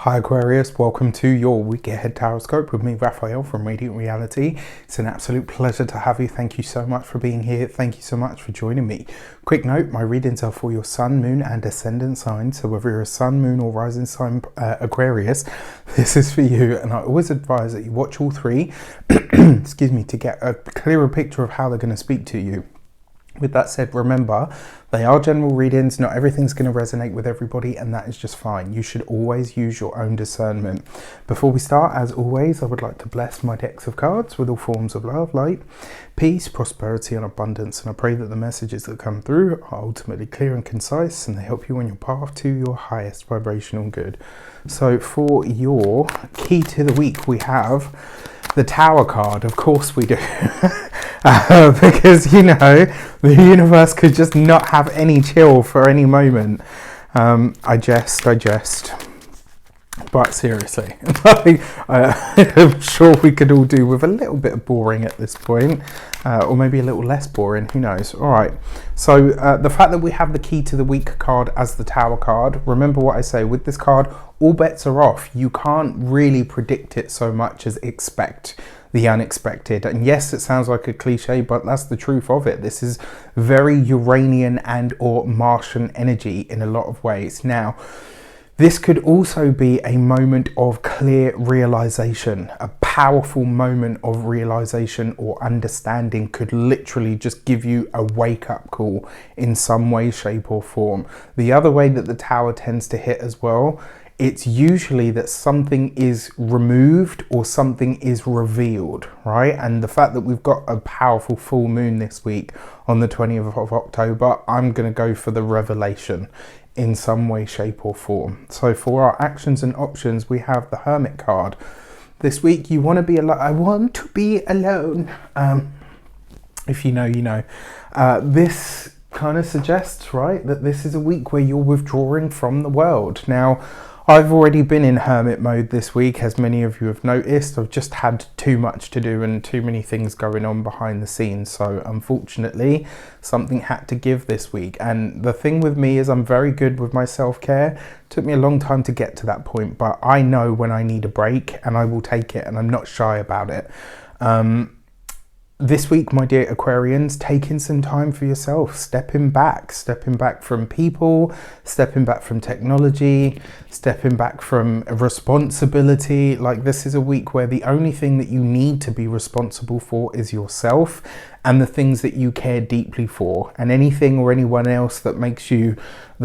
Hi Aquarius, welcome to your week ahead horoscope with me, Raphael from Radiant Reality. It's an absolute pleasure to have you. Thank you so much for being here. Thank you so much for joining me. Quick note, my readings are for your sun, moon and ascendant signs. So whether you're a sun, moon or rising sign Aquarius, this is for you. And I always advise that you watch all three, excuse me, to get a clearer picture of how they're going to speak to you. With that said, remember, they are general readings. Not everything's going to resonate with everybody, and that is just fine. You should always use your own discernment. Before we start, as always, I would like to bless my decks of cards with all forms of love, light, peace, prosperity, and abundance. And I pray that the messages that come through are ultimately clear and concise, and they help you on your path to your highest vibrational good. So for your key to the week, we have the Tower card. Of course we do. Because, you know, the universe could just not have any chill for any moment. I jest. But seriously, I'm sure we could all do with a little bit of boring at this point. Or maybe a little less boring, who knows. All right, so the fact that we have the key to the week card as the Tower card, remember what I say, with this card, all bets are off. You can't really predict it so much as expect the unexpected. And yes, it sounds like a cliche, but that's the truth of it. This is very Uranian and or Martian energy in a lot of ways. Now, this could also be a moment of clear realization. A powerful moment of realization or understanding could literally just give you a wake-up call in some way, shape or form. The other way that the Tower tends to hit as well, it's usually that something is removed or something is revealed, right? And the fact that we've got a powerful full moon this week on the 20th of October, I'm going to go for the revelation in some way, shape or form. So for our actions and options, we have the Hermit card. This week, you want to be alone. I want to be alone. If you know, you know. This kind of suggests, right, that this is a week where you're withdrawing from the world. Now, I've already been in hermit mode this week, as many of you have noticed. I've just had too much to do and too many things going on behind the scenes. So unfortunately, something had to give this week. And the thing with me is I'm very good with my self-care. It took me a long time to get to that point, but I know when I need a break and I will take it, and I'm not shy about it. This week, my dear Aquarians, taking some time for yourself, stepping back from people, stepping back from technology, stepping back from responsibility. Like, this is a week where the only thing that you need to be responsible for is yourself and the things that you care deeply for, and anything or anyone else that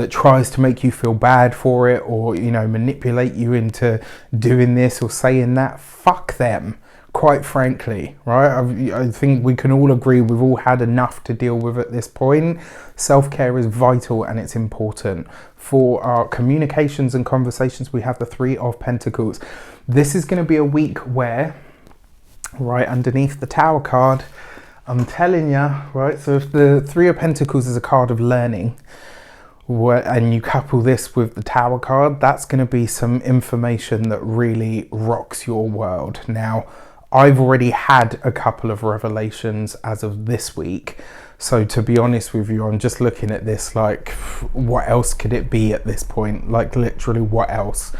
tries to make you feel bad for it, or, you know, manipulate you into doing this or saying that, fuck them. Quite frankly, right? I think we can all agree we've all had enough to deal with at this point. Self-care is vital and it's important. For our communications and conversations, we have the Three of Pentacles. This is going to be a week where, right underneath the Tower card, I'm telling you, right? So if the Three of Pentacles is a card of learning, and you couple this with the Tower card, that's going to be some information that really rocks your world. Now, I've already had a couple of revelations as of this week. So to be honest with you, I'm just looking at this like, what else could it be at this point? Like, literally, what else?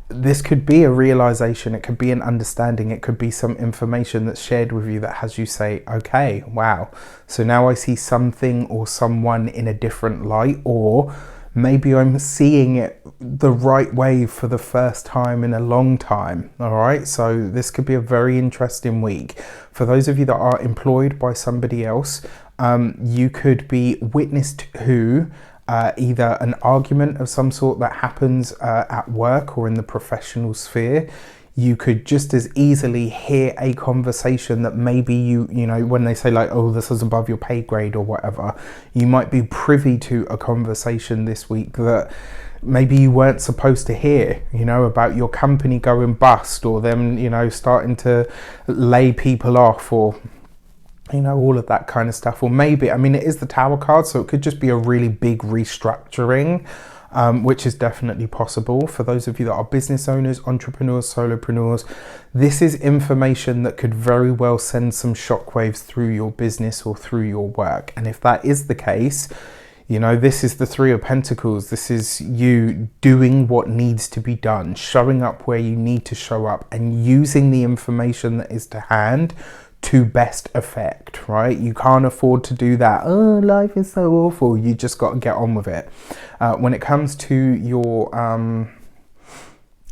This could be a realization. It could be an understanding. It could be some information that's shared with you that has you say, okay, wow. So now I see something or someone in a different light, or maybe I'm seeing it the right way for the first time in a long time. All right, so this could be a very interesting week. For those of you that are employed by somebody else, you could be witness to either an argument of some sort that happens at work or in the professional sphere. You could just as easily hear a conversation that maybe you know, when they say like, oh, this is above your pay grade or whatever, you might be privy to a conversation this week that maybe you weren't supposed to hear, you know, about your company going bust, or them, you know, starting to lay people off, or, you know, all of that kind of stuff. Or maybe, I mean, it is the Tower card, so it could just be a really big restructuring. Which is definitely possible. For those of you that are business owners, entrepreneurs, solopreneurs, this is information that could very well send some shockwaves through your business or through your work. And if that is the case, You know, this is the Three of Pentacles. This is you doing what needs to be done, showing up where you need to show up, and using the information that is to hand to best effect, right? You can't afford to do that. Oh, life is so awful. You just got to get on with it. When it comes to your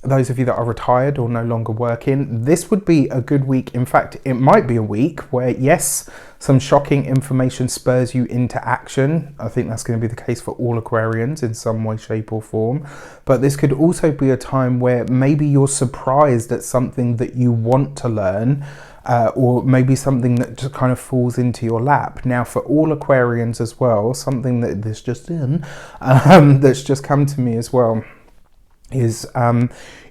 those of you that are retired or no longer working, this would be a good week. In fact, it might be a week where, yes, some shocking information spurs you into action. I think that's going to be the case for all Aquarians in some way, shape or form. But this could also be a time where maybe you're surprised at something that you want to learn, or maybe something that just kind of falls into your lap. Now, for all Aquarians as well, something that this just in, that's just come to me as well, is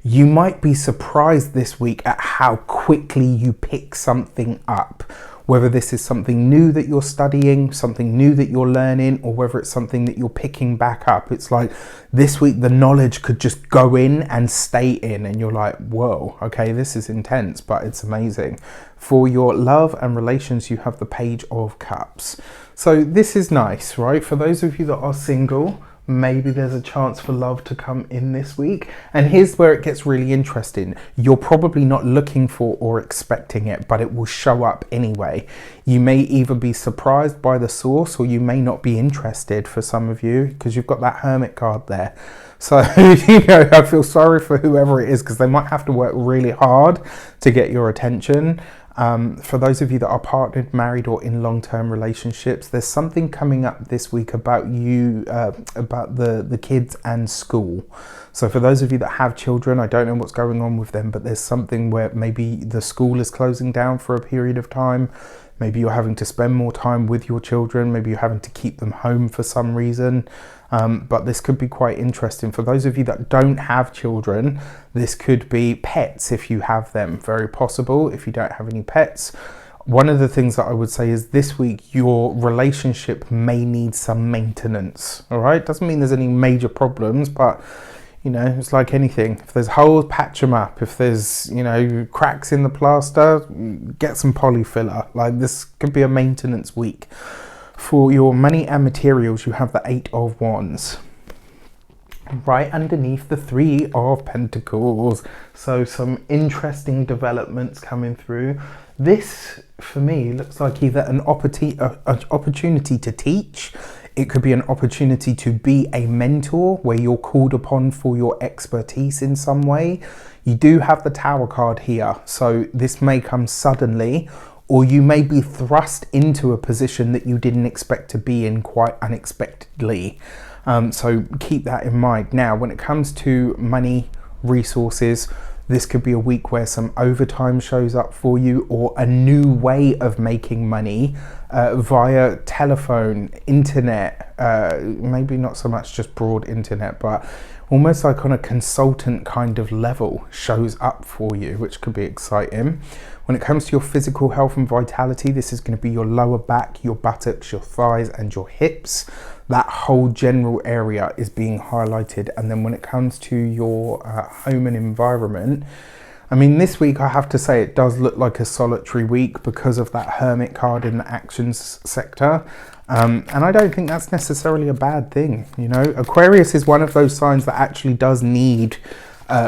you might be surprised this week at how quickly you pick something up. Whether this is something new that you're studying, something new that you're learning, or whether it's something that you're picking back up. It's like this week the knowledge could just go in and stay in, and you're like, whoa, okay, this is intense, but it's amazing. For your love and relations, you have the Page of Cups. So this is nice, right? For those of you that are single, maybe there's a chance for love to come in this week. And here's where it gets really interesting. You're probably not looking for or expecting it, but it will show up anyway. You may either be surprised by the source, or you may not be interested for some of you, because you've got that Hermit card there. So, you know, I feel sorry for whoever it is, because they might have to work really hard to get your attention. For those of you that are partnered, married, or in long-term relationships, there's something coming up this week about you, about the kids and school. So for those of you that have children, I don't know what's going on with them, but there's something where maybe the school is closing down for a period of time. Maybe you're having to spend more time with your children. Maybe you're having to keep them home for some reason. But this could be quite interesting. For those of you that don't have children, this could be pets if you have them. Very possible if you don't have any pets. One of the things that I would say is this week your relationship may need some maintenance. All right, doesn't mean there's any major problems, but you know, it's like anything. If there's holes, patch them up. If there's, you know, cracks in the plaster, get some polyfiller. Like, this could be a maintenance week. For your money and materials, you have the Eight of Wands. Right underneath the Three of Pentacles. So some interesting developments coming through. This, for me, looks like either an opportunity to teach. It could be an opportunity to be a mentor where you're called upon for your expertise in some way. You do have the Tower card here, so this may come suddenly, or you may be thrust into a position that you didn't expect to be in quite unexpectedly. So keep that in mind. Now, when it comes to money, resources, this could be a week where some overtime shows up for you, or a new way of making money via telephone, internet, maybe not so much just broad internet, but almost like on a consultant kind of level shows up for you, which could be exciting. When it comes to your physical health and vitality, this is going to be your lower back, your buttocks, your thighs and your hips. That whole general area is being highlighted. And then when it comes to your home and environment, I mean, this week I have to say it does look like a solitary week because of that Hermit card in the actions sector. And I don't think that's necessarily a bad thing. You know, Aquarius is one of those signs that actually does need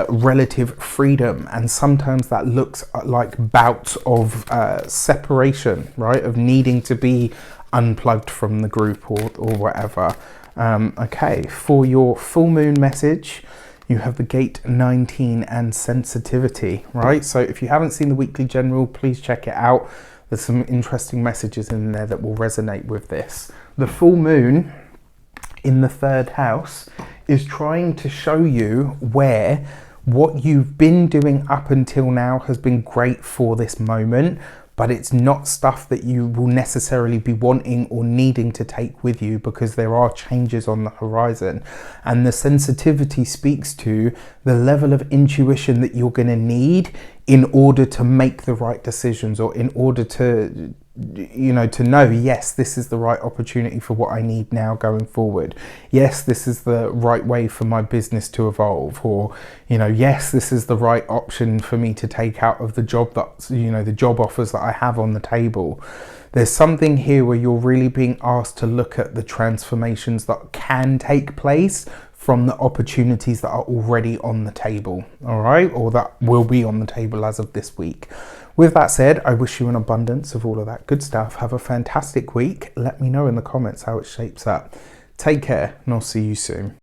relative freedom, and sometimes that looks like bouts of separation, right, of needing to be unplugged from the group or whatever. Okay, for your full moon message, you have the Gate 19 and sensitivity, right? So if you haven't seen the weekly general, please check it out. There's some interesting messages in there that will resonate with this. The full moon in the third house is trying to show you where what you've been doing up until now has been great for this moment, but it's not stuff that you will necessarily be wanting or needing to take with you, because there are changes on the horizon. And the sensitivity speaks to the level of intuition that you're going to need in order to make the right decisions, or in order to you know, to know, yes, this is the right opportunity for what I need now going forward. Yes, this is the right way for my business to evolve. Or, you know, yes, this is the right option for me to take out of the job that, you know, the job offers that I have on the table. There's something here where you're really being asked to look at the transformations that can take place from the opportunities that are already on the table, all right, or that will be on the table as of this week. With that said, I wish you an abundance of all of that good stuff. Have a fantastic week. Let me know in the comments how it shapes up. Take care, and I'll see you soon.